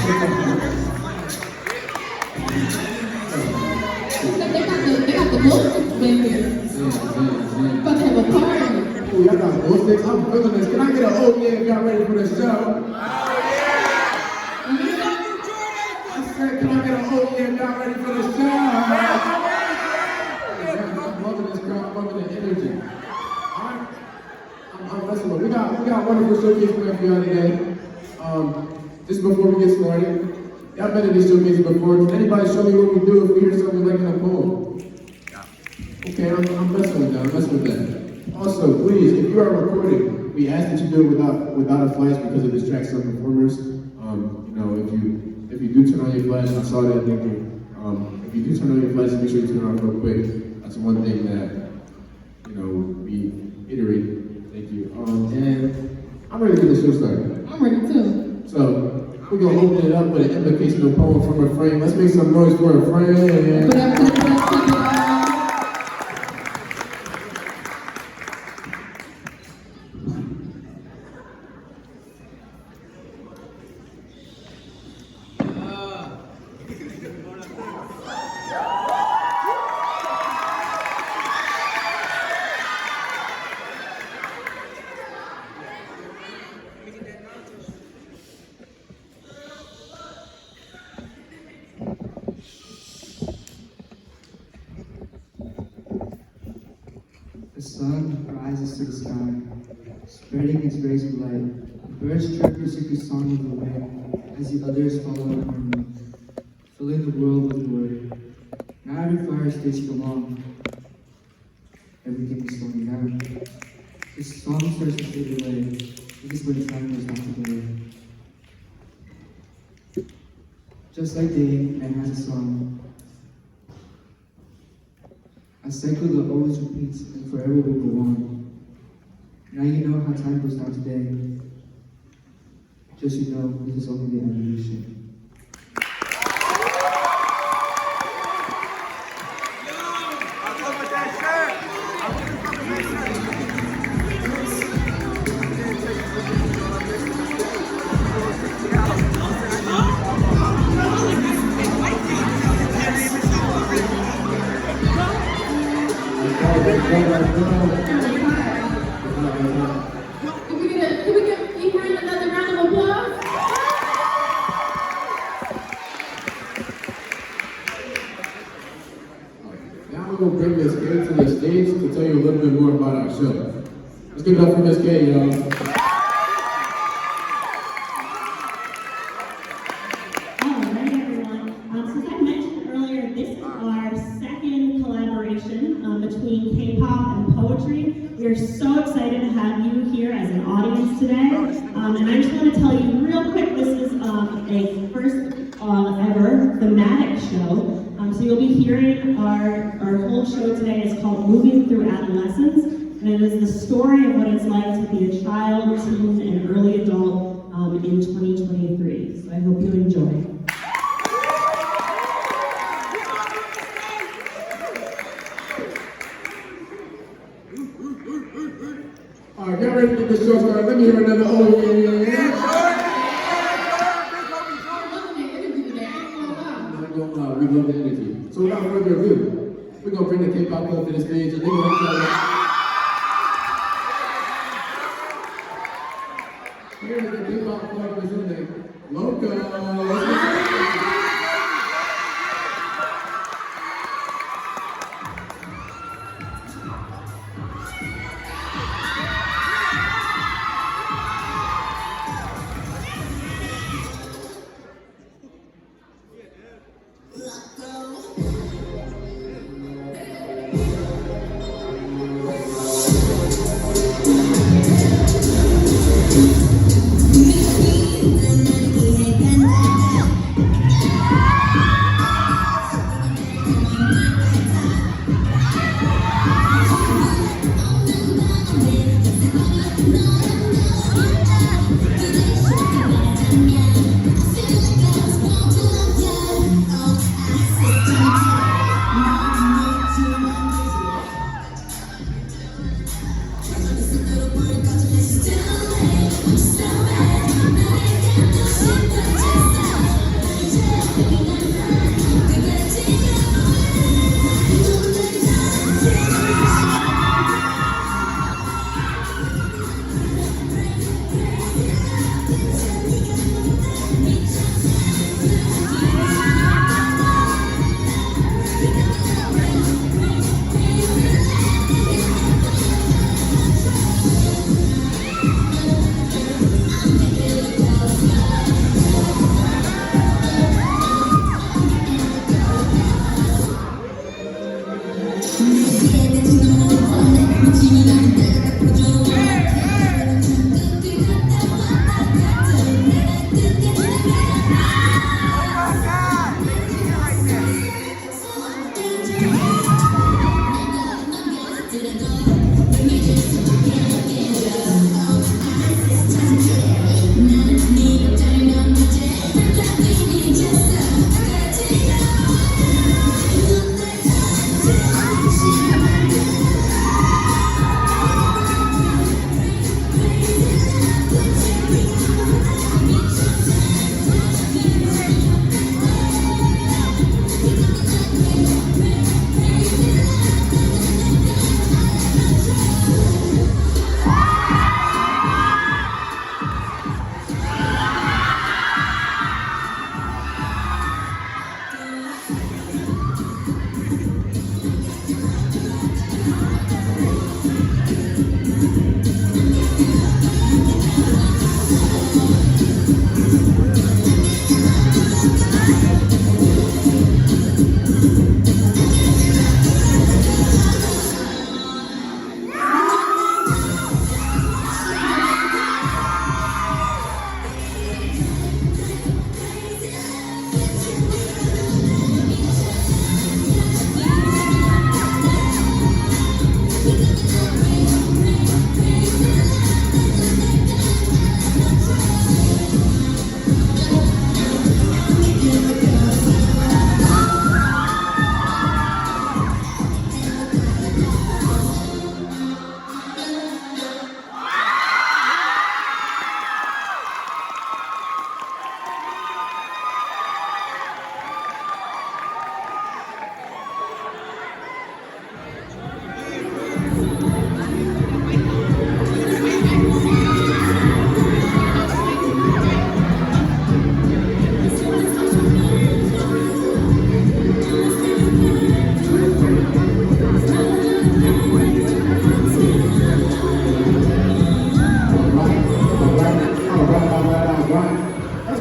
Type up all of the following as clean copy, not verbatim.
They got the glow sticks. About to have a party. Oh, y'all got glow sticks? I'm feeling this. Can I get an oh yeah if y'all ready for this show? I said, can I get an oh yeah if y'all ready for this show? I'm loving this crowd. I'm loving the energy. I'm messing with. We got a wonderful showcase planned for y'all today. Just before we get started, y'all been in these showcases before. Can anybody show me what we do if we hear something like in a poem? Okay, I'm messing with that. I'm messing with that. Also, please, if you are recording, we ask that you do it without a flash because it distracts some performers. If you do turn on your flash, I saw that. Thank you. If you do turn on your flash, make sure you turn it on real quick. That's one thing that we iterate. Thank you. And I'm ready to get the show started. I'm ready too. So we're gonna open it up with an invocational poem from a friend. Let's make some noise for a friend. The sun rises to the sky, spreading its rays of light. The birds chirp their secret song of the wind as the others follow in harmony, filling the world with glory. Not every fire stays for long. Everything is slowing down. The song starts to fade away. This is when time goes back together. Just like day, man has a song. A cycle that always repeats and forever will go on. Now you know how time goes down today. Just this is only the evolution. Can we get Efrain another round of applause? Now we're gonna bring Miss K to the stage to tell you a little bit more about our show. Let's give it up for Miss K, y'all. Alright, everyone. So as I mentioned earlier, this is our second collaboration between K-pop and poetry. We are so excited to have you here as an audience today. And I just want to tell you real quick, this is a first ever thematic show. So you'll be hearing our whole show today is called Moving Through Adolescence. And it is the story of what it's like to be a child, teen, and early adult in 2023. So I hope you enjoy. All right, get ready to get this show started. Let me hear another oh yeah. We love the energy. So without further ado, we're gonna bring the K-pop club to the stage and they're gonna tell us. Here's the K-pop club presenting Loco.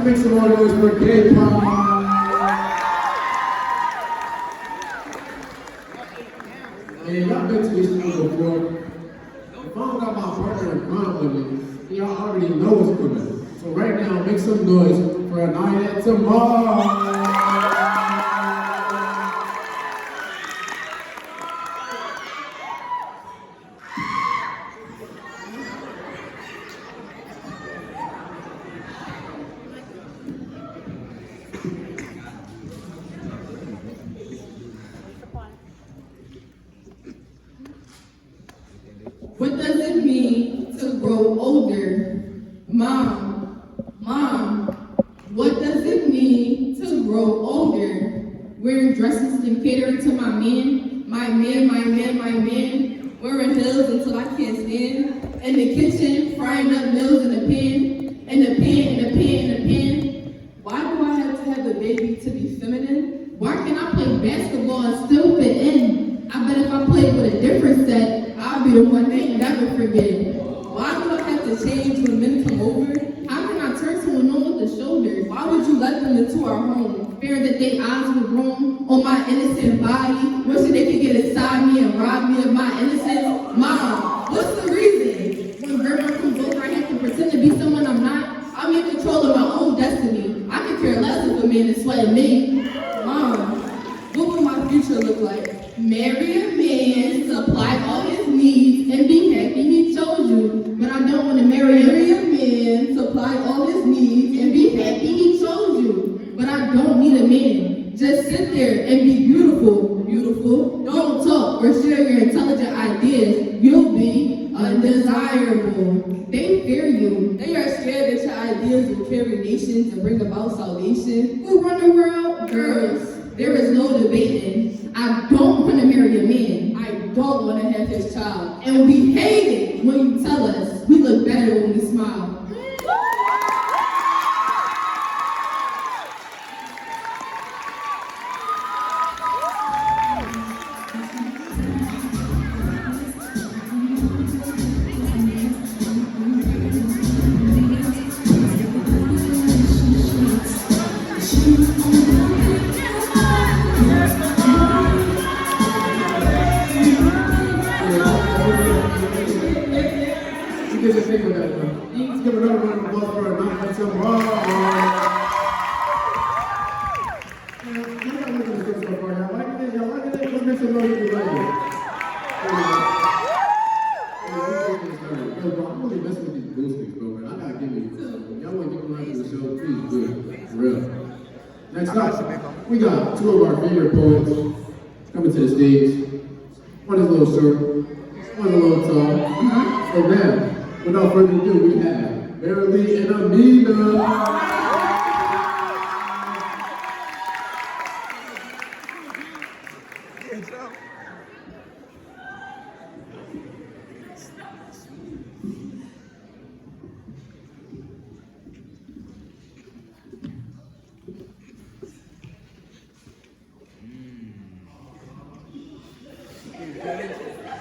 make some more noise for KPop. Man, y'all been to this show before. If I don't got my partner in crime with me, y'all already know what's coming. So right now, make some noise for a night at tomorrow. What does it mean to grow older? Mom, what does it mean to grow older? Wearing dresses and catering to my man. Wearing heels until I can't stand. In the kitchen, frying up meals in a pan. Why do I have to have a baby to be feminine? Why can't I play basketball and still fit in? I bet if I played with a different set, I'll be the one they never forget. Why do I have to change when men come over? How can I turn someone on with the shoulders? Why would you let them into our home? Fearing that their eyes would roam on my innocent body, wishing they could get inside me and rob me of my innocence. Mom, what's the reason? When grandma comes over, I have to pretend to be someone I'm not. I'm in control of my own destiny. I could care less if a man is sweating me. Mom, what would my future look like? Marry a man, supply all his needs, and be happy he chose you. But I don't want to marry a man, supply all his needs, and be happy he chose you. But I don't need a man. Just sit there and be beautiful. Don't talk or share your intelligent ideas. You'll be undesirable. They fear you. They are scared that your ideas will carry nations and bring about salvation. Who run the world? Girls. There is no debating. I don't want to marry a man. I don't want to have his child. And we hate it when you tell us we look better when we smile. Let's give another round of applause for a night at tomorrow. Y'all liking it? Let's make some noise if you like it. Yo, bro, I'm really messing with these blue sticks, bro, man. I gotta give you some. Y'all wanna give them right to the show, please do it. For real. Next up, we got two of our favorite poets coming to the stage. One is a little short, one is a little tall. So now, without further ado, we have Marilee and Amina.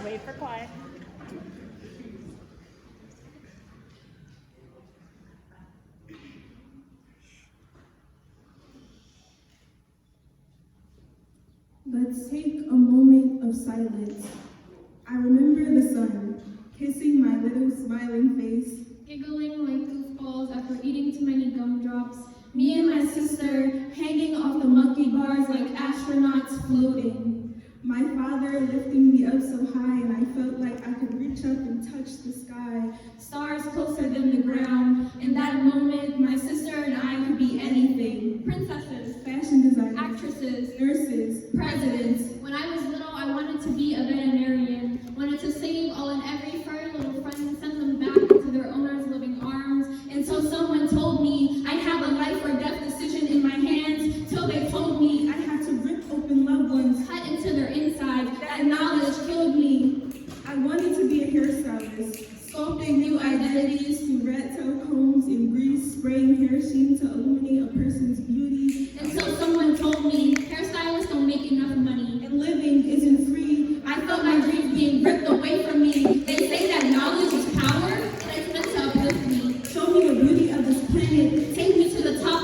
Wait for quiet. Let's take a moment of silence. I remember the sun kissing my little smiling face, giggling like goofballs after eating too many gumdrops. Me and my sister hanging off the monkey bars like astronauts floating. My father lifting me up so high, and I felt like I could reach up and touch the sky. Stars closer than the ground. In that moment, my sister and I could be anything. Princesses, Fashion designers, actresses, nurses, presidents. When I was little, I wanted to be a veterinarian. Wanted to save all and every furry little friend and send them back into their owner's loving arms. Until someone told me I'd have a life or death decision in my hands. Till they told me I had to rip open loved ones, cut into their insides. That knowledge killed me. I wanted to be a hairstylist, Sculpting new identities through rat tail combs and grease, spraying hair sheen to illuminate a person's beauty. until someone told me hairstylists don't make enough money. And living isn't free. I felt my dreams being ripped away from me. They say that knowledge is power, and it's meant to uplift me. Show me the beauty of this planet. Take me to the top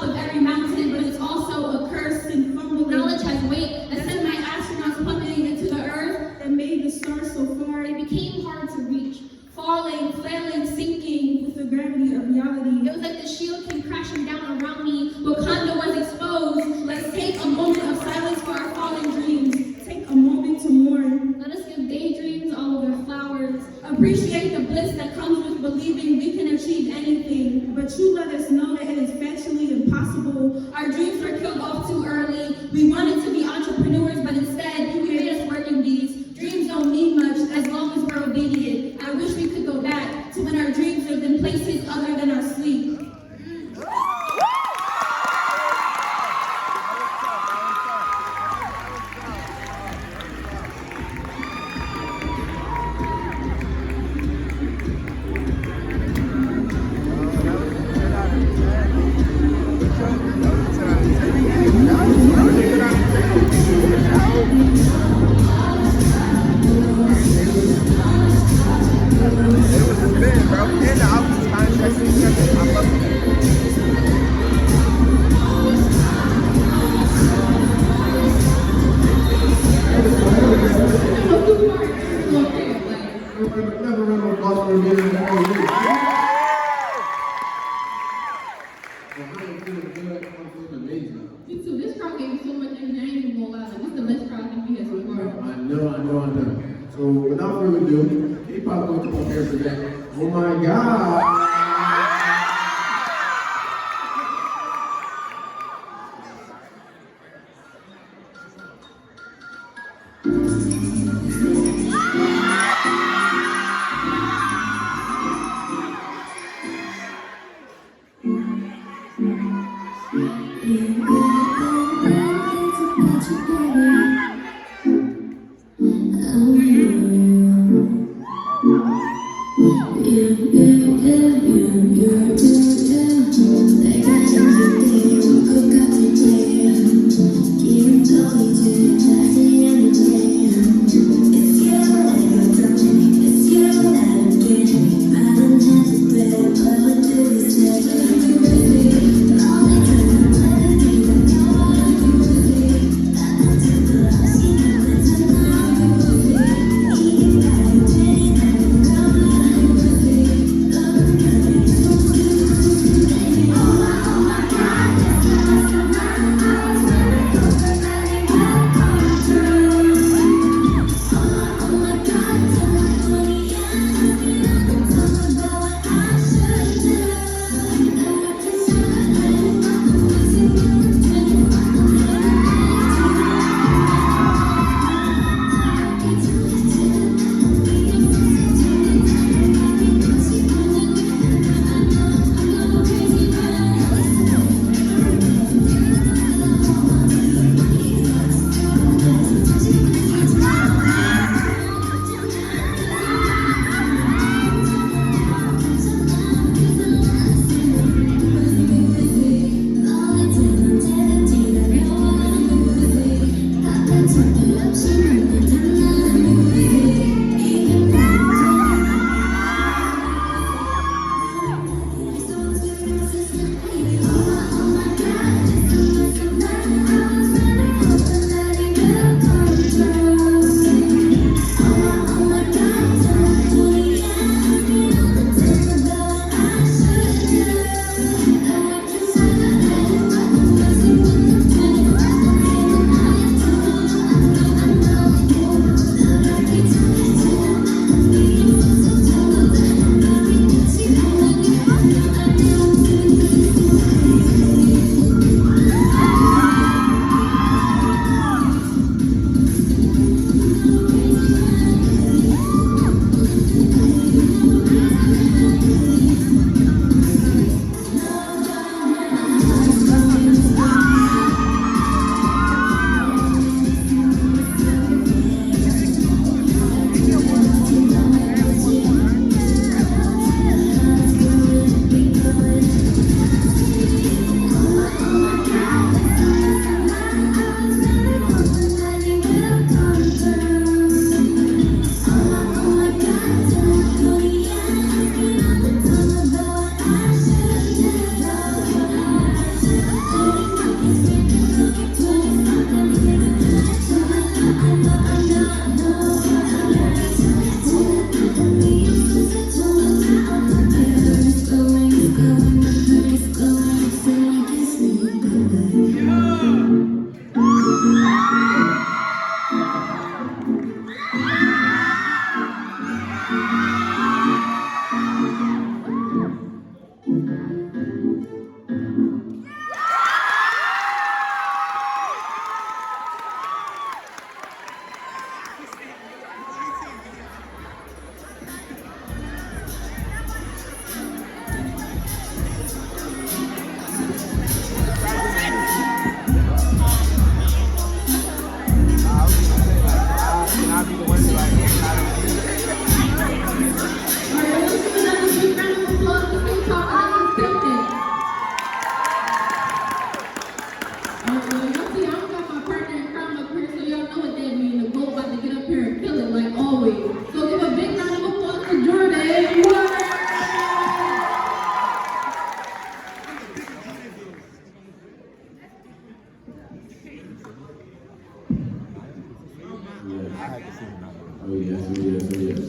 Oh yes, oh yes, oh yes.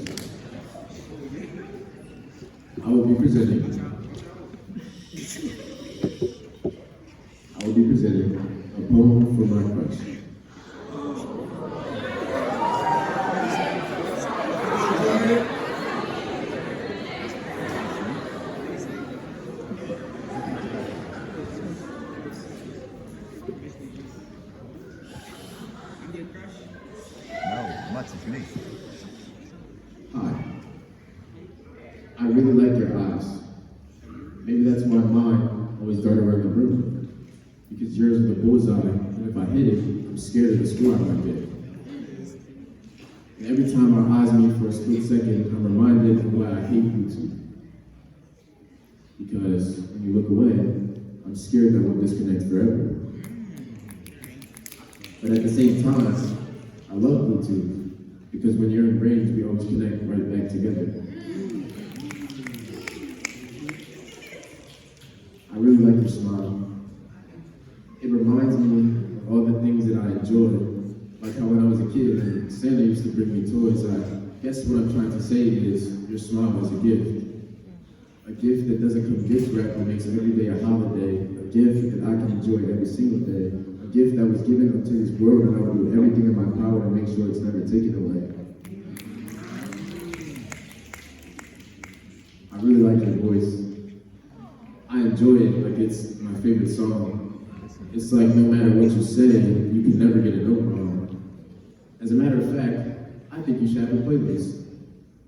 I will be presenting. A poem for my crush. Hi. I really like your eyes. Maybe that's why mine always dart around the room. Because yours are the bullseye, and if I hit it, I'm scared of the screw I might get. And every time our eyes meet for a split second, I'm reminded of why I hate you two. Because when you look away, I'm scared that we'll disconnect forever. But at the same time, I love Bluetooth because when you're in range, we always connect right back together. I really like your smile. It reminds me of all the things that I enjoyed, like how when I was a kid and Santa used to bring me toys. I guess what I'm trying to say is your smile is a gift. A gift that doesn't come gift wrapped and makes every day a holiday. A gift that I can enjoy every single day. A gift that was given unto this world, and I will do everything in my power to make sure it's never taken away. I really like your voice. I enjoy it like it's my favorite song. It's like no matter what you say, you can never get a note wrong. As a matter of fact, I think you should have a playlist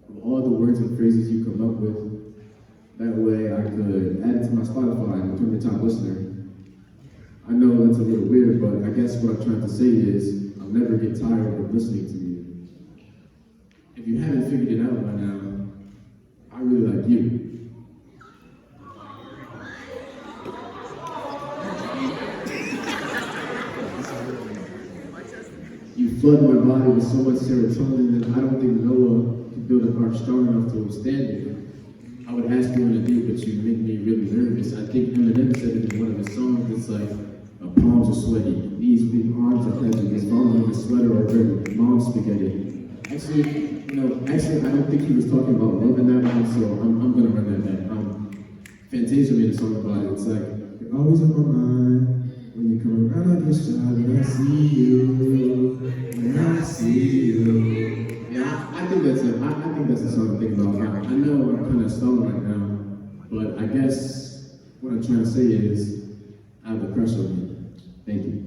of all the words and phrases you come up with. That way I could add it to my Spotify and become the top listener. I know that's a little weird, but I guess what I'm trying to say is I'll never get tired of listening to you. If you haven't figured it out by now, I really like you. You flood my body with so much serotonin that I don't think Noah could build an arch strong enough to withstand it. I would ask you on a date, but you make me really nervous. I think Eminem said it in one of his songs. It's like, my palms are sweaty, these big arms are heavy, his mom in a sweater already, mom's spaghetti. Actually, I don't think he was talking about love in that one, so I'm gonna run that back. Fantasia made a song about it. It's like, you're always on my mind. When you come around, I get shy when I see you. When I see you. Yeah, I think that's it. I think that's the song I'm thinking about now. I know I'm kind of stalling right now, but I guess what I'm trying to say is I have a crush on you. Thank you.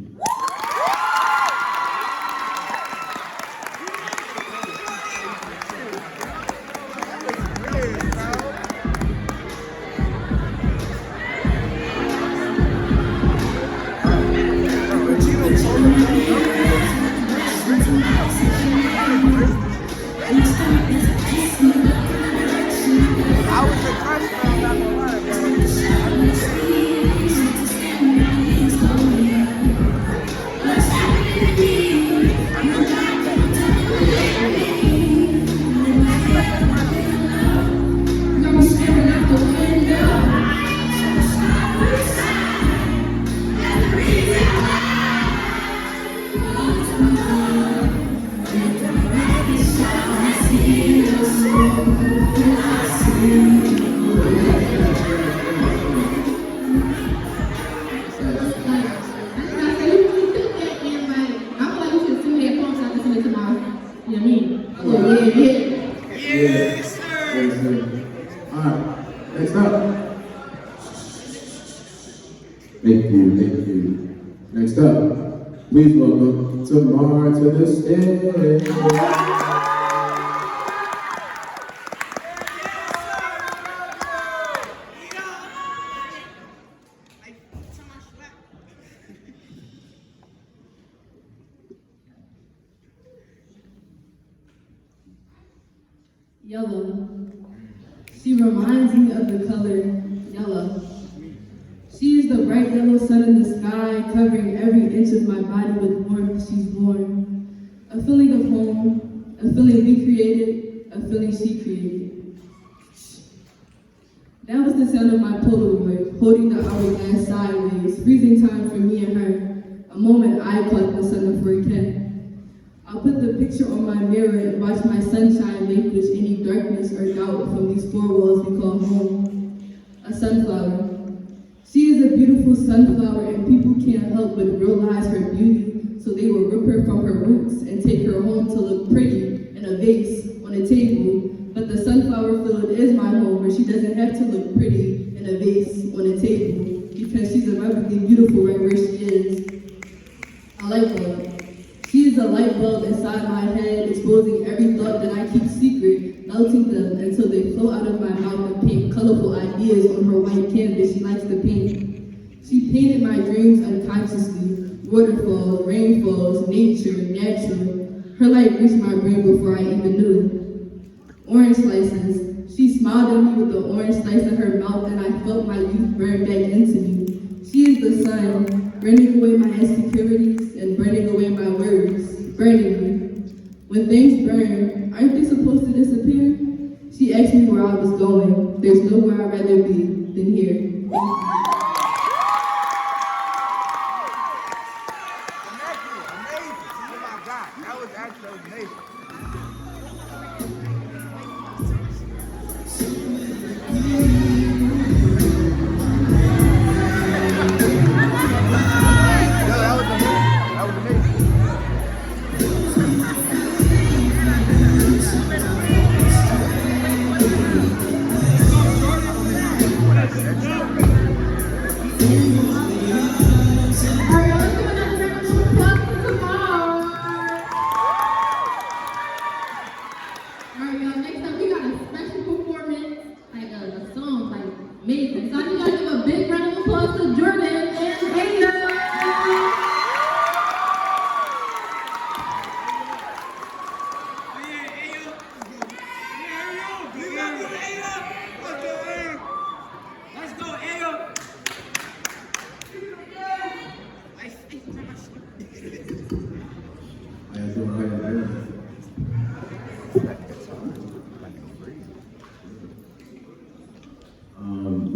Thank you. Next up, please welcome Tamar to the stage. Yellow. She reminds me of the color yellow. She is the bright yellow sun in the sky, covering every inch of my body with warmth. She's warm. A feeling of home, a feeling we created, a feeling she created. That was the sound of my Polaroid, holding the hourglass sideways, freezing time for me and her, a moment I caught the sun of her ken. I'll put the picture on my mirror and watch my sunshine vanquish any darkness or doubt from these four walls we call home. A sunflower. She is a beautiful sunflower and people can't help but realize her beauty, so they will rip her from her roots and take her home to look pretty in a vase on a table. But the sunflower field is my home where she doesn't have to look pretty in a vase on a table because she's irrevocably beautiful right where she is. A light bulb. She is a light bulb inside my head, exposing every thought that I keep secret, melting them until they flow out of my mouth and paint colorful ideas on her white canvas she likes to paint. She painted my dreams unconsciously, waterfalls, rainfalls, nature, natural. Her light reached my brain before I even knew it. Orange slices. She smiled at me with the orange slice in her mouth, and I felt my youth burn back into me. She is the sun, burning away my insecurities and burning away my worries, burning me. When things burn, aren't they supposed to disappear? She asked me where I was going. There's nowhere I'd rather be than here. Amazing. Oh my God, that was actually amazing.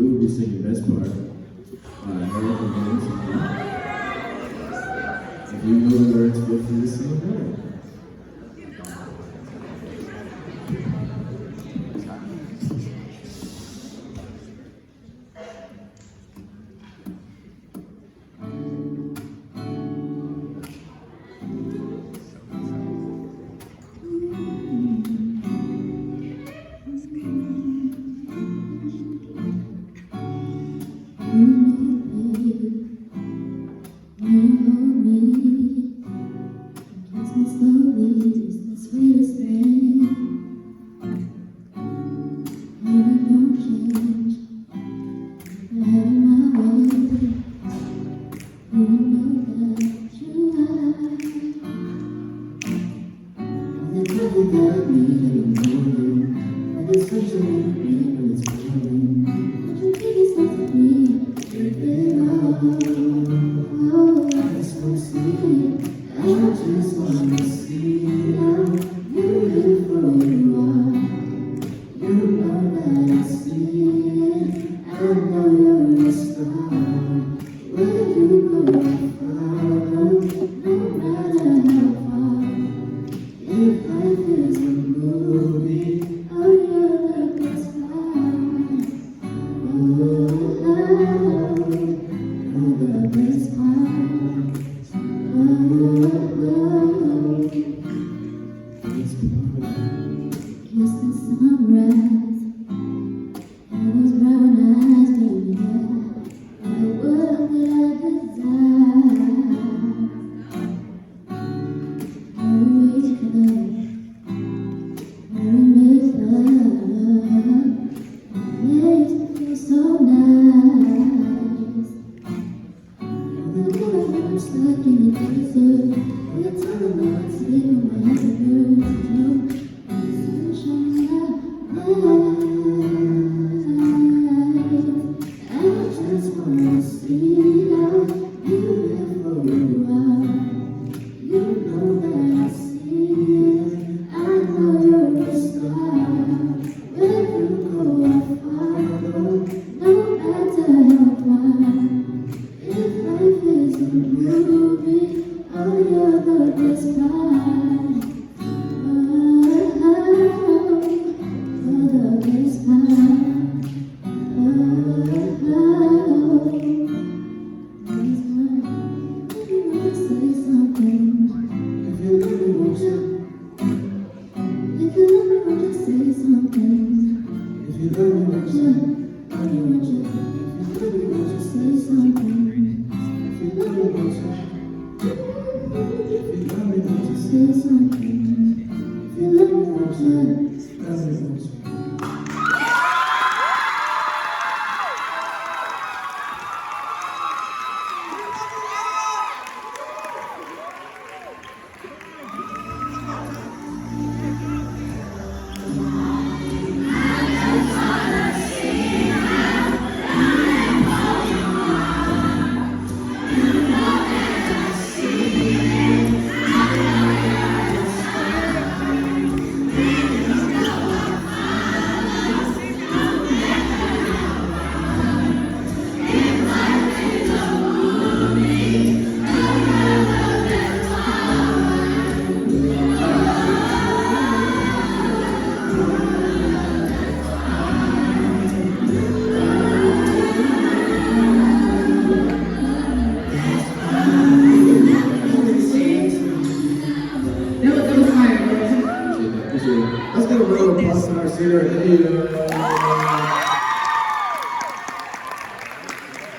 We will be singing Best Part by American Games. If you know the words, feel free to sing along.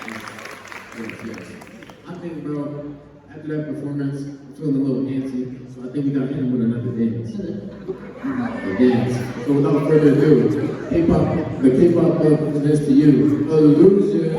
Yes. I think, bro, after that performance, I'm feeling a little antsy, so I think we got to end with another dance. A dance. So without further ado, the K-pop club presents to you, Illusion.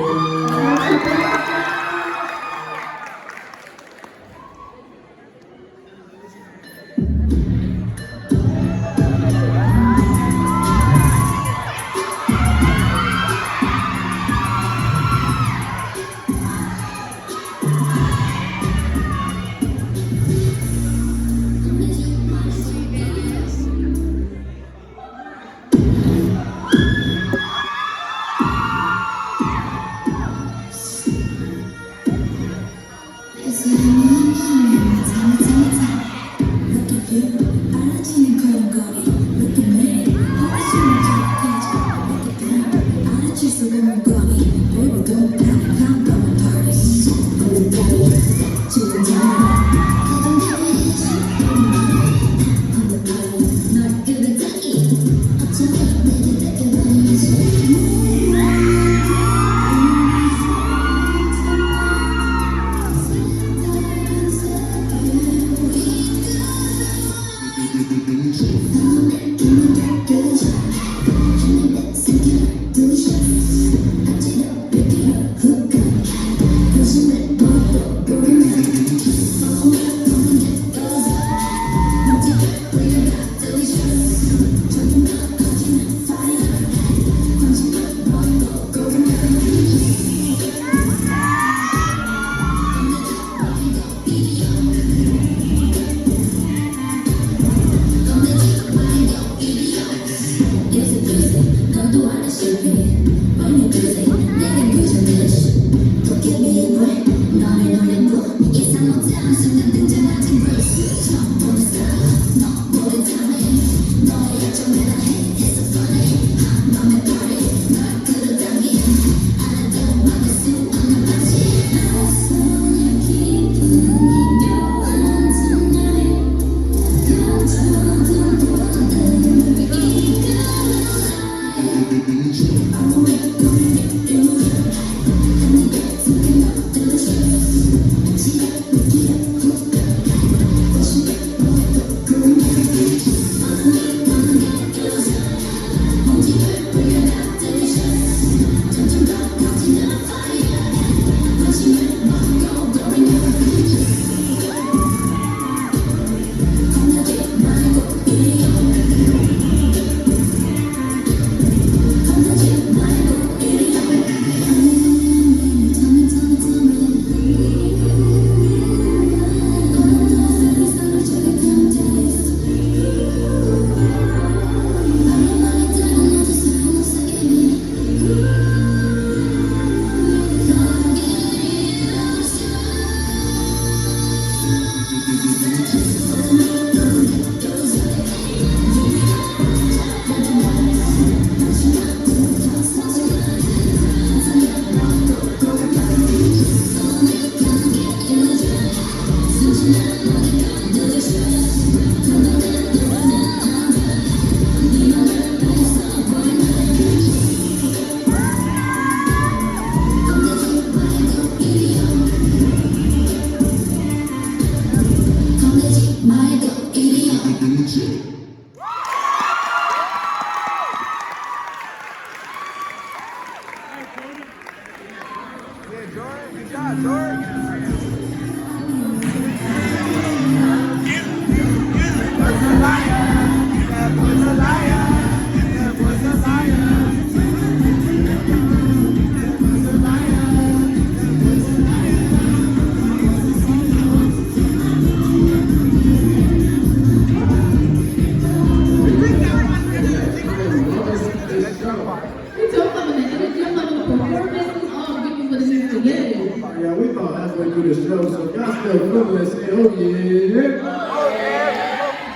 Yeah, we about halfway through the show, so if y'all still feeling it, say, oh yeah.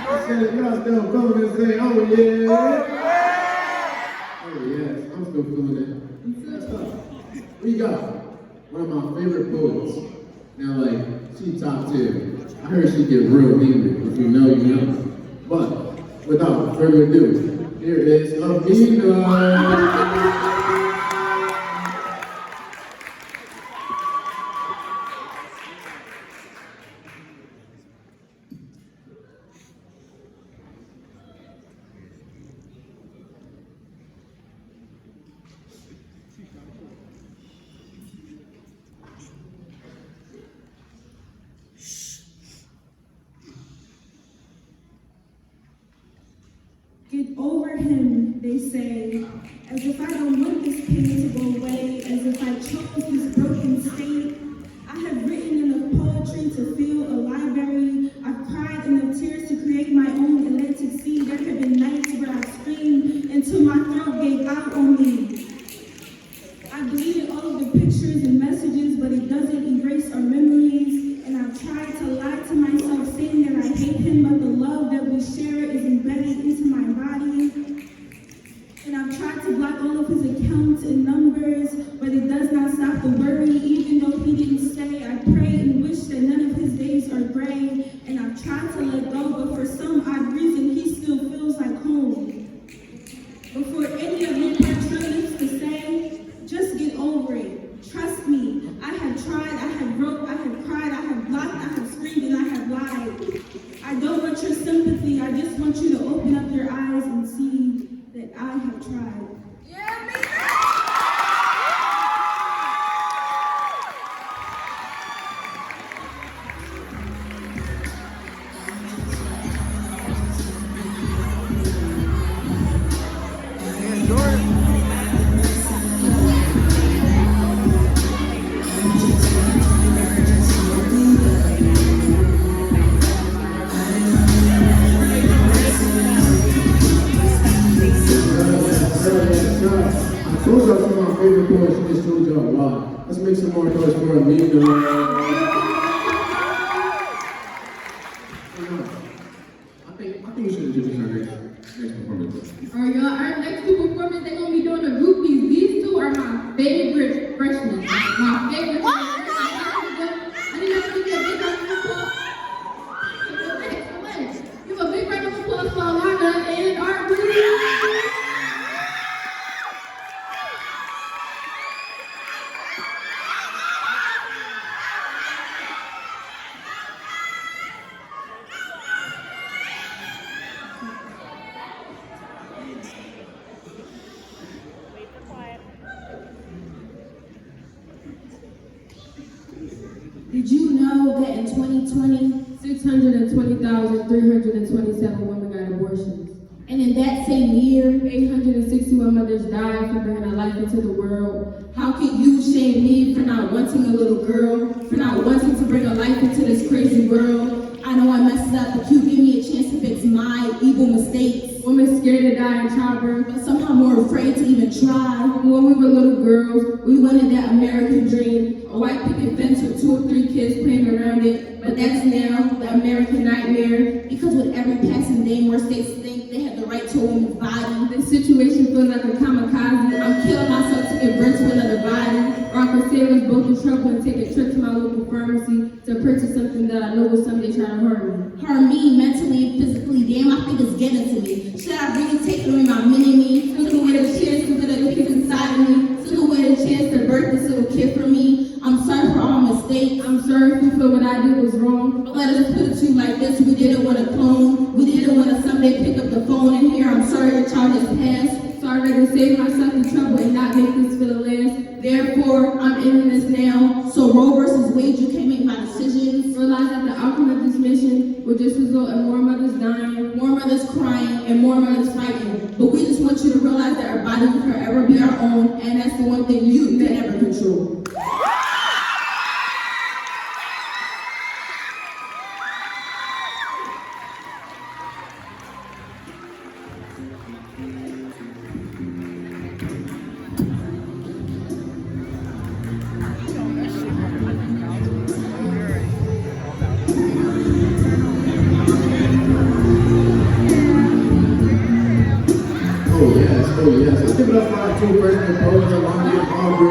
I said, if y'all still feeling it, say, oh yeah. Oh yes, I'm still feeling it. We got one of my favorite poets. Now, like, she top tier. I heard she get real angry. If you know, you know. But without further ado, here is Amina. over him, they say, as if I don't want this pain to go away, as if I chose this broken state. I have written enough poetry to fill a library. I've cried enough tears to create my own Atlantic Sea. There have been nights where I've screamed until my throat gave out on me. I deleted all of the pictures and messages, but it doesn't erase our memories. And I've tried to lie to myself, saying that I hate him, but the love that we share is embedded into my body. And I've tried to block all of his accounts and numbers, but it does not stop the worry. Even though he didn't stay, I pray and wish that none of his days are gray. And I've tried to let go, but for some odd reason, he still feels like home. Before any of you patriots to say, just get over it. Trust me, I have tried, I have wrote, I have cried, I have blocked, I have screamed, and I have lied. I don't want your sympathy, I just want you to open up your eyes and see that I have tried. I told y'all some of my favorite poets, she just told y'all why. Let's make some more noise for Amina. I think you should introduce our next performance. All right, y'all, our next two performers, they're gonna be doing the groupies. These two are my favorite freshmen. My favorite. I need y'all to give a big round of applause. Give a big round of applause for Alana and our groupies. Wait for quiet. Did you know that in 2020, 620,327 women got abortions? And in that same year, 861 mothers died for bringing a life into the world. How can you shame me for not wanting a little girl, for not wanting to bring a life into this crazy world? I know I messed up, but you give me a chance to fix my evil mistakes. Women scared to die in childbirth, but somehow more afraid to even try. When we were little girls, we wanted that American dream, a white picket fence with 2 or 3 kids playing around it. But that's now the American nightmare, because with every passing day, more states think they have the right to a woman's body. This situation feels like a kamikaze. I'm killing myself to give birth to another body. Or I could save us both in trouble and take a trip to my local pharmacy to purchase something that I know will someday try to harm me. Harm me mentally and physically. Damn, I think it's getting to me. Should I really take away my mini-me? Took away the chance to put a kid inside of me. Took away the chance to birth this little kid for me. I'm sorry for all mistakes. I'm sorry if you feel what I did was wrong. But let us put it to you like this. We didn't want to clone. We didn't want to someday pick up the phone and hear, I'm sorry your child has passed. Sorry to save myself the trouble and not make this feel the last. Therefore, I'm ending this now. So Roe versus Wade, you can't make my decisions. Realize that the outcome of this mission will just result in more mothers dying, more mothers crying, and more mothers fighting. But we just want you to realize that our bodies will forever be our own, and that's the one thing you can never control. Oh yes. Let's give it up for our 2 freshmen poets, Alana and Aubrey.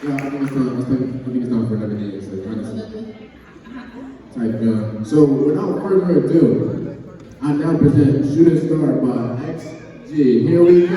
Yeah, I think it's time for another game. So without further ado, I now present Shooting Star by XG. Here we go.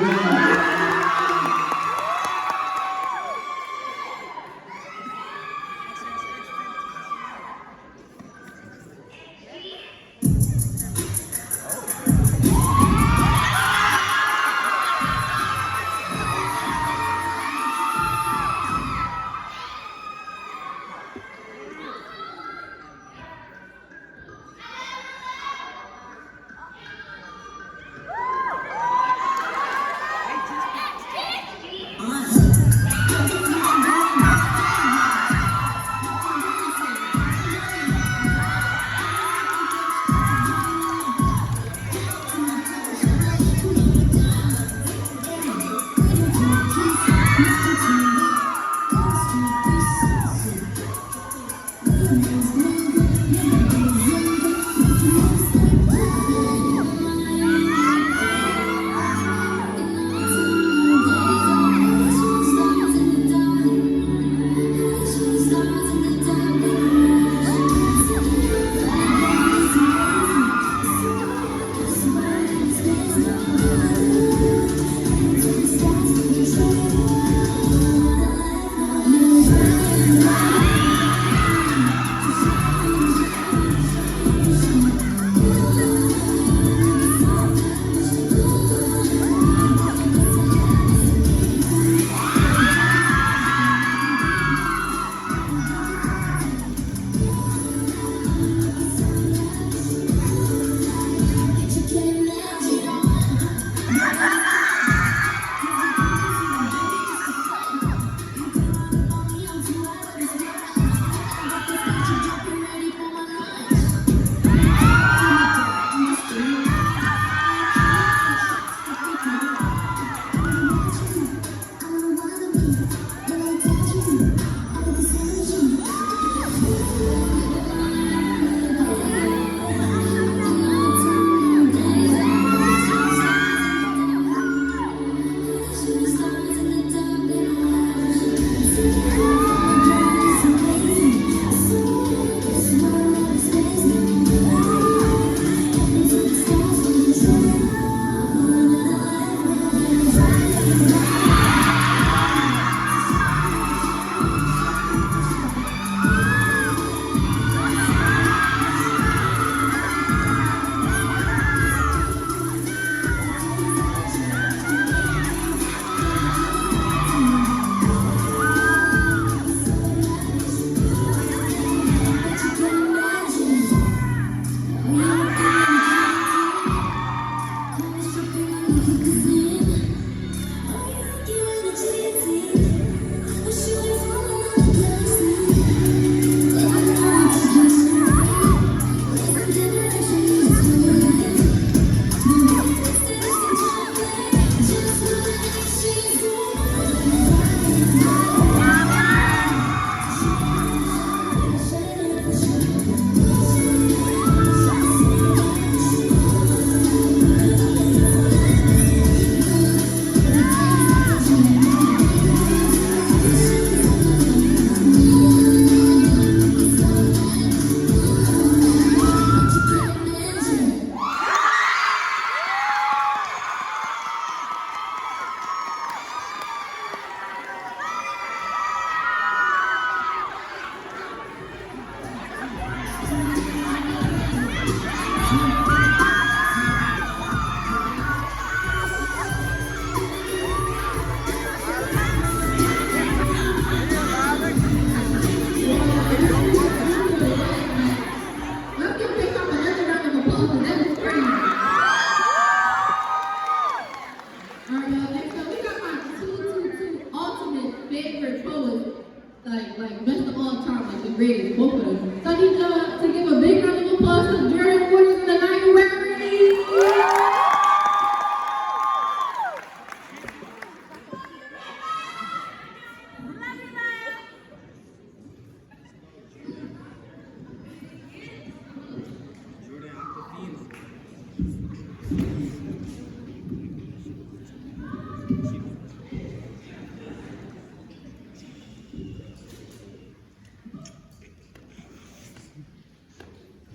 greatest, both of them. So I need to give a big round of applause to Jordan Waters and the 9th Rarity.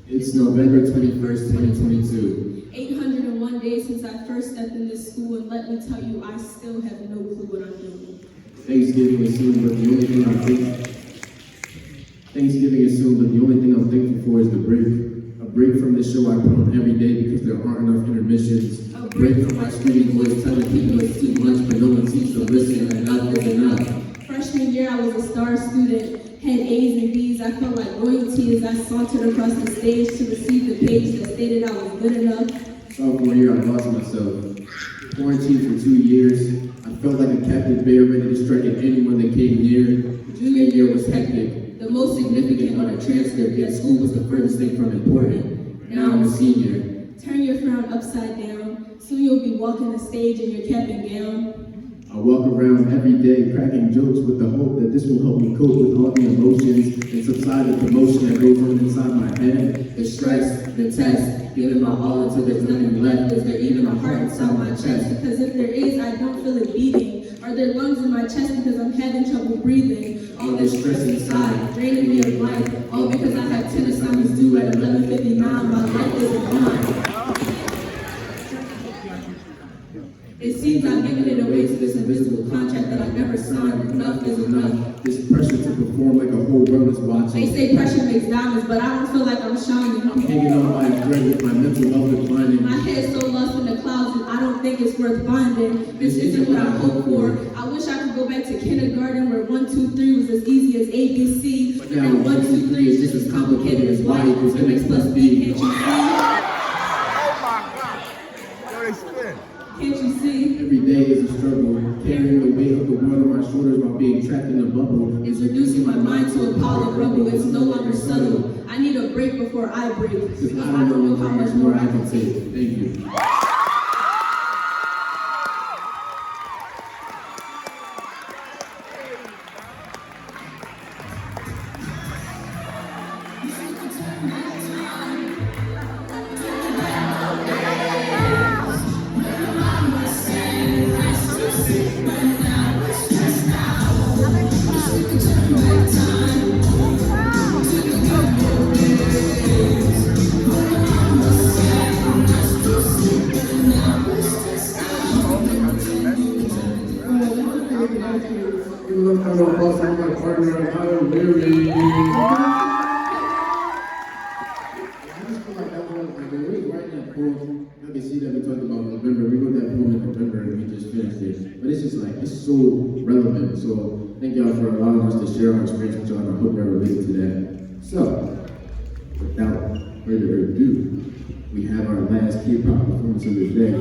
It's November 21st, 2022. 801 days since I first stepped in this school, and let me tell you, I still have no clue what I'm doing. Thanksgiving is soon, but the only thing I'm thankful for is the break. A break from the show I put on every day because there aren't enough intermissions. A break from my screaming voice telling people it's too much, but no one seems to listen, and enough is enough. Freshman year, I was a star student, had A's and B's. I felt like royalty as I sauntered across the stage to receive the page that stated I was good enough. Sophomore year, I lost myself. Quarantined for 2 years. I felt like a captive bear ready to strike at anyone that came near. Junior year was hectic, the most significant on a transcript, yet school was the furthest thing from important. Now I'm a senior. Turn your frown upside down. Soon you'll be walking the stage in your cap and gown. I walk around every day cracking jokes with the hope that this will help me cope with all the emotions and subside the commotion that goes on inside my head. The stress, the test, giving my all until there's nothing left. Is there even a heart inside my chest? Because if there is, I don't feel it beating. Are there lungs in my chest because I'm having trouble breathing? All this stress inside, draining me of life. All because I have 10 assignments due at 11:59. My life isn't mine. It seems I've given it away to this invisible contract that I never signed. Enough is enough. This pressure to perform like a whole world is watching. They say pressure makes diamonds, but I don't feel like I'm shining. I'm hanging on by a thread with my mental health declining. My head's so lost in the clouds and I don't think it's worth finding. This isn't what I hoped for. I wish I could go back to kindergarten where 1, 2, 3 was as easy as ABC. But now 1, 2, 3 is just as complicated as y equals mx plus b. Can't you see? Oh my God. Yo, they spin. Can't you see? Every day is a struggle, carrying the weight of the world on my shoulders while being trapped in a bubble. It's reducing my mind to a pile of rubble. It's no longer subtle. I need a break before I break. Because I don't know how much more I can take. Thank you. So thank y'all for allowing us to share our experience with y'all, and I hope y'all related to that. So, without further ado, we have our last K-pop performance of the day.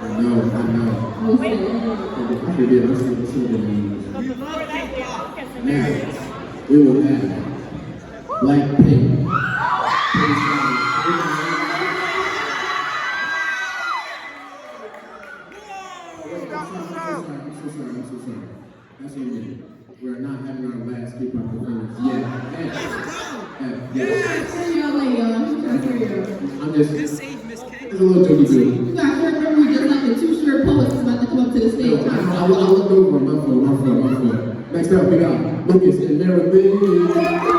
I know. I forget, let's see what it means. Now, we will have Blackpink. We're not having our last K-pop performance yet. I'm just it's a little jokey too. You guys remember we just like the 2 short poets about to come up to the stage. I looked over my phone. Next up we got Lucas and Marathon.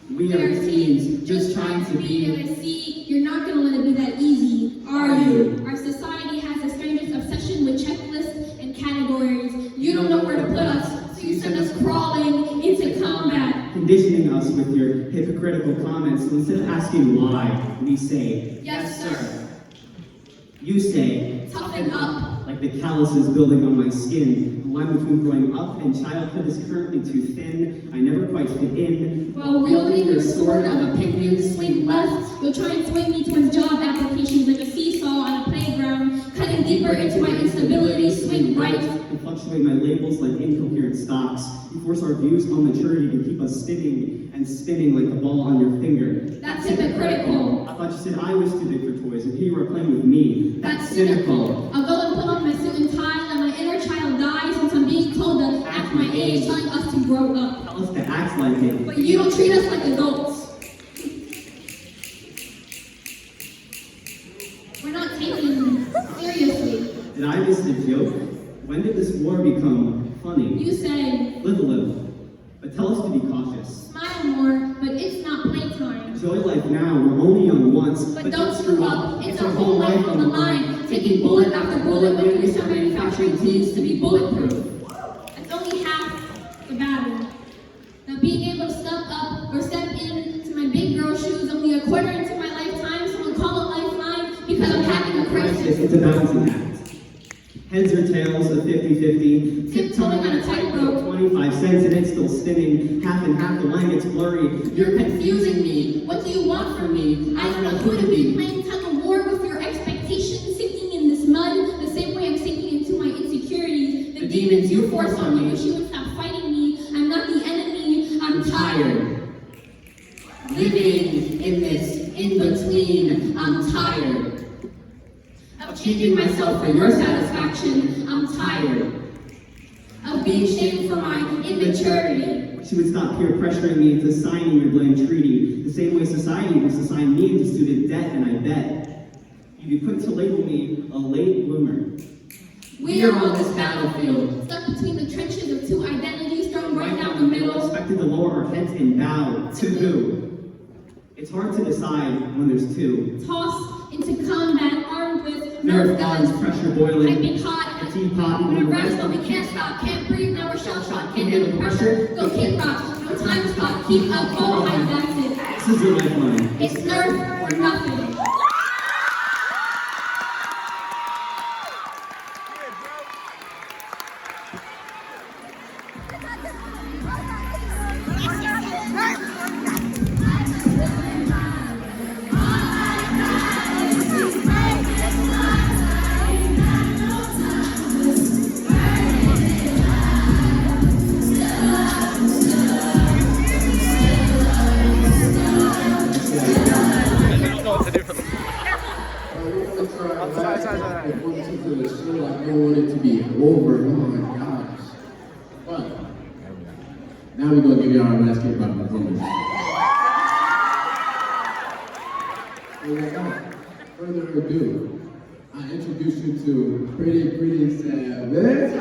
We are teens, just trying to be. And I see you're not going to let it be that easy, are you? Our society has a strange with your hypocritical comments. So instead of asking why, we say, Yes, sir. You say, Toughen up. like the calluses building on my skin. The line between growing up and childhood is currently too thin. I never quite fit in. While wielding your sword of opinion, swing left. You'll try and swing me towards job applications like a seesaw on a playground. Cutting deeper into my instability, swing right. You fluctuate my labels like incoherent stocks. You force our views on maturity to keep us spinning and spinning like the ball on your finger. That's hypocritical. I thought you said I was too big for toys, and here you are playing with me. That's cynical. I'll go and put on my suit and tie, let my inner child die since I'm being told to act my age, telling us to grow up. Tell us to act like it. But you don't treat us like adults. We're not taken seriously. Did I miss the joke? When did this war become funny? You say, Live a little, but tell us to be cautious. smile more, but it's not playtime. Enjoy life now, we're only young once. But don't screw up, it's our whole life on the line. Taking bullet after bullet when we start manufacturing teams to be bulletproof. That's only half the battle. Now being able to step up or step into my big girl shoes only a quarter into my lifetime, someone call a lifeline because I'm having a crisis. It's a balancing act. Heads or tails, a 50-50. Tiptoeing on a tightrope. 25 cents and it's still spinning. Half and half, the line gets blurry. You're confusing me. What do you want from me? I don't know who to be. Playing tug of war with your expectations, sinking in this mud, the same way I'm sinking into my insecurities. The demons you force on me. Wish you would stop fighting me. I'm not the enemy. I'm tired. Living in this in-between. I'm tired. Of changing myself for your satisfaction. I'm tired. Of being shamed for my immaturity. She would stop peer pressuring me into signing your bland treaty, the same way society was to sign me into student debt, and I bet you'd be quick to label me a late bloomer. We are on this battlefield, stuck between the trenches of two identities thrown right down the middle. Expected to lower our heads and bow to who? It's hard to decide when there's two. Tossed into combat, armed with Nerf guns, pressure boiling, piping hot, a teapot, we're rest, but we can't stop, can't breathe, now we're shell-shocked, can't handle the pressure, go kick rocks, no time to stop, keep up, all right, that's it. This is your lifeline. It's Nerf or nothing. I want it to be over. Oh my gosh. But now we're gonna give you our last K-pop performance. And without further ado, I introduce you to Pretty Savage.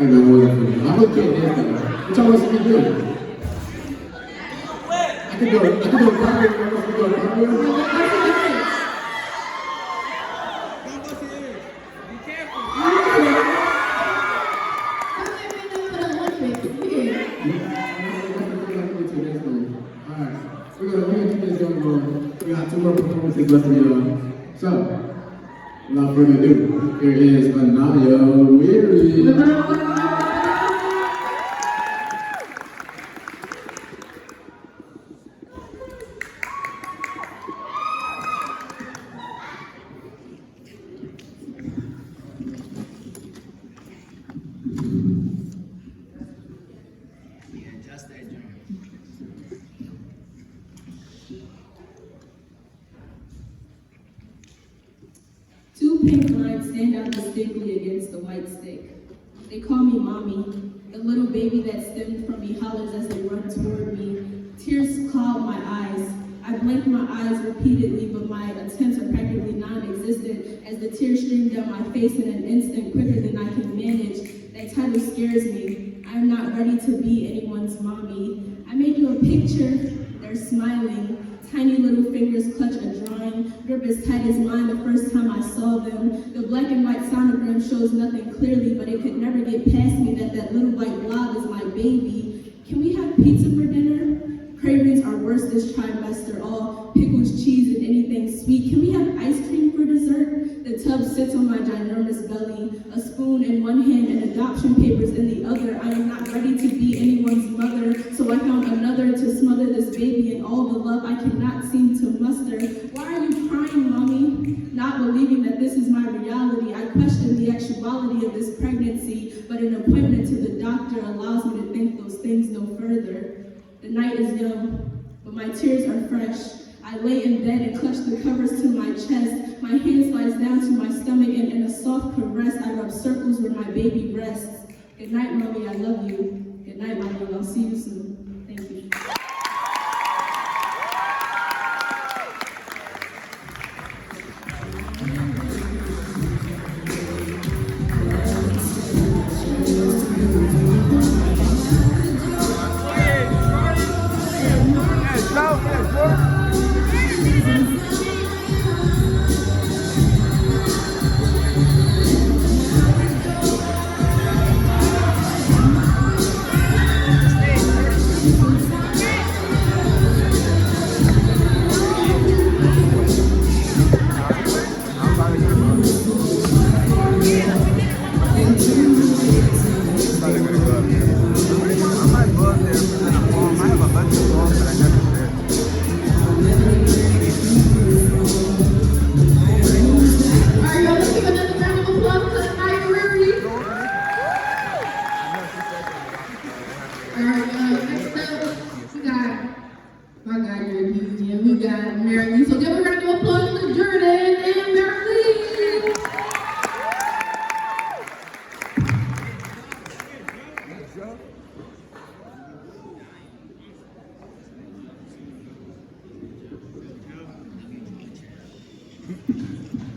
I got more than for you. I hope you can't dance though. What y'all want to see me do? I can do a cartwheel. You want to do a cartwheel? Alright, we're gonna keep this going on. We got 2 more performances left for y'all. So, without further ado, here is Anaya Weary. Two pink lines stand out distinctly against the white stick. They call me mommy. The little baby that stemmed from me hollers as they run toward me. Tears cloud my eyes. I blink my eyes repeatedly, but my attempts are practically non-existent as the tears stream down my face in an instant quicker than I can manage. That title scares me. I am not ready to be anyone's mommy. I made you a picture. They're smiling. Tiny little fingers clutch a drawing, grip as tight as mine the first time I saw them. The black and white sonogram shows nothing clearly, but it could never get past me that that little white blob is my baby. Can we have pizza for dinner? Cravings are worse this trimester, all pickles, cheese, and anything sweet. Can we have ice cream for dessert? The tub sits on my ginormous belly, a spoon in one hand and adoption papers in the other. I am not ready to be anyone's mother, so I found another to smother this baby in all the love I cannot seem to muster. Why are you crying, mommy? Not believing that this is my reality, I question the actuality of this pregnancy, but an appointment to the doctor allows me to think those things no further. The night is young, but my tears are fresh. I lay in bed and clutch the covers to my chest. My hand slides down to my stomach, and in a soft caress, I rub circles where my baby rests. Good night, mommy, I love you. Good night, mommy, I'll see you soon. Thank you.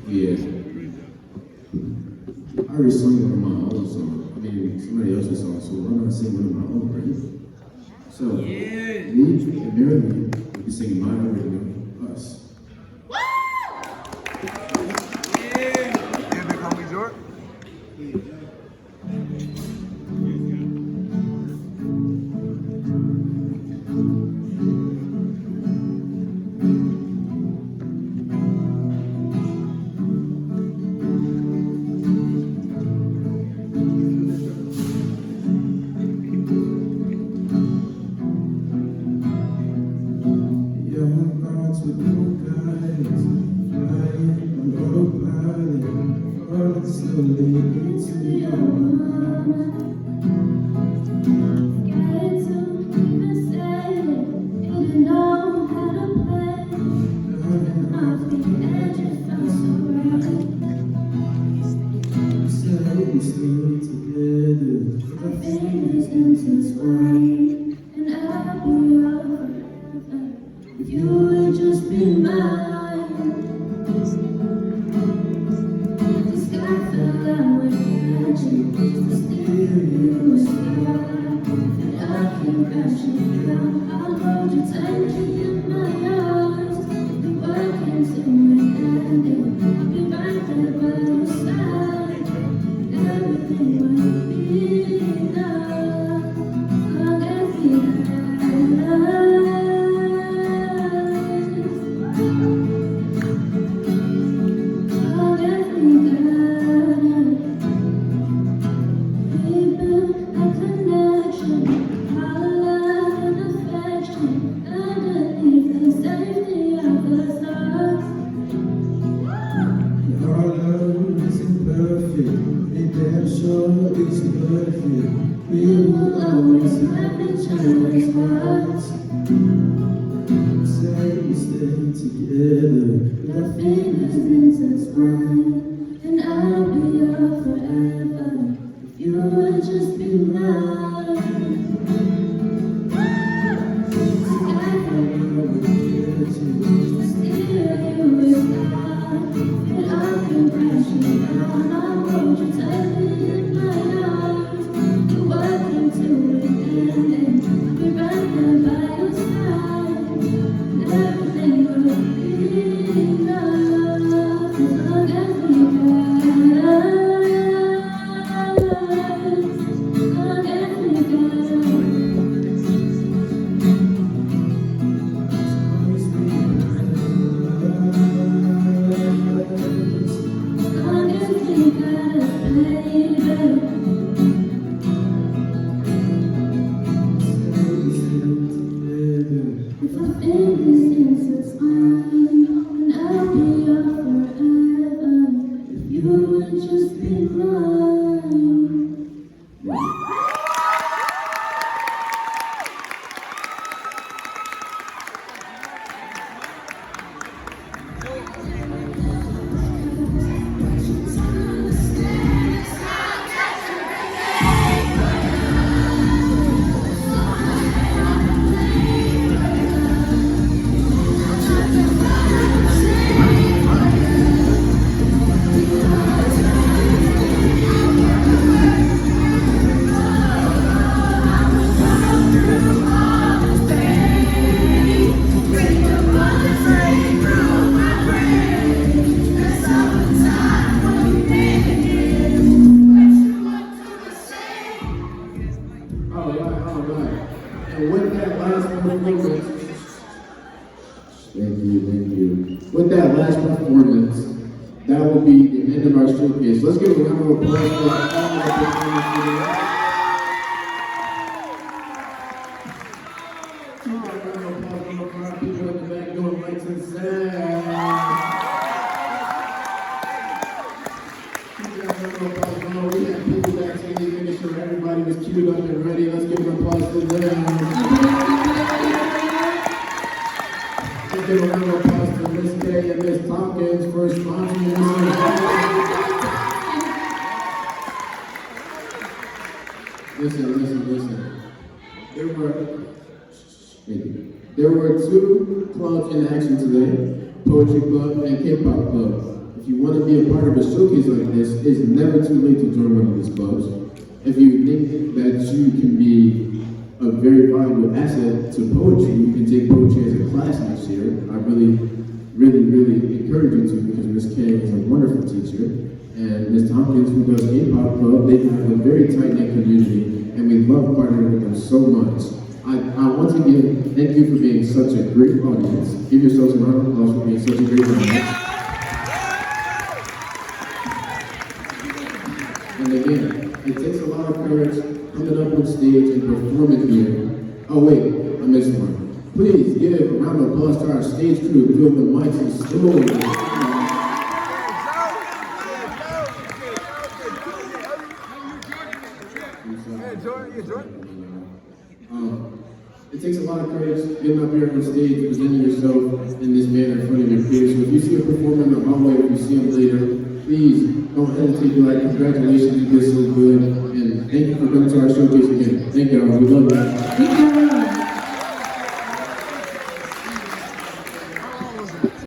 Yeah. I already sung one of my own songs. I mean, somebody else's song, so why not sing one of my own, right? So, me and Mary will be singing my original, Us. Just And I can crash it down. I'll hold you tightly in my arms. The world came to an end. I'll be right there by your side. Everything will be enough. Long as we have love. Long as we got we built a connection, our love and affection, underneath the safety of the stars. Our love isn't perfect, it damn sure isn't perfect. We will always have each other's hearts. Say we stay together. Nothing is intertwined, and I'll be yours forever. If you would just be mine. Still you is mine, and I can crash you down. I'll hold you tightly in my arms. The world came to an end, and I'll be right there by your side. And everything will be enough as long as we got us. As long as we got as long as we got us, baby. If our fingers intertwine, and I'll be yours forever. If you would just be mine. Alright. And with that last performance, thank you. With that last performance, that will be the end of our showcase. Let's give a round of applause for all our performers today. People in the back doing lights and sound. We have people backstage making sure everybody was queued up and ready. Let's give an applause to them. Let's give a round of applause to Miss Kay and Miss Tompkins for sponsoring this. Listen. There were two clubs in action today, Poetry Club and K-Pop Club. If you want to be a part of a showcase like this, it's never too late to join one of these clubs. If you think that you can be a very valuable asset to poetry, you can take poetry as a class next year. I really encourage you to, because Miss Kay is a wonderful teacher. And Miss Tompkins, who does K-Pop Club, they have a very tight-knit community, and we love partnering with them so much. I want to thank you for being such a great audience. Give yourselves a round of applause for being such a great audience. And again, it takes a lot of courage coming up on stage and performing here. Oh wait, I missed one. Please give a round of applause to our stage crew who built the mics and stools. It takes a lot of courage getting up here on stage, presenting yourself in this manner in front of your peers. So if you see a performer in the hallway, if you see them later, please don't hesitate to be like, congratulations, you did so good, and thank you for coming to our showcase again.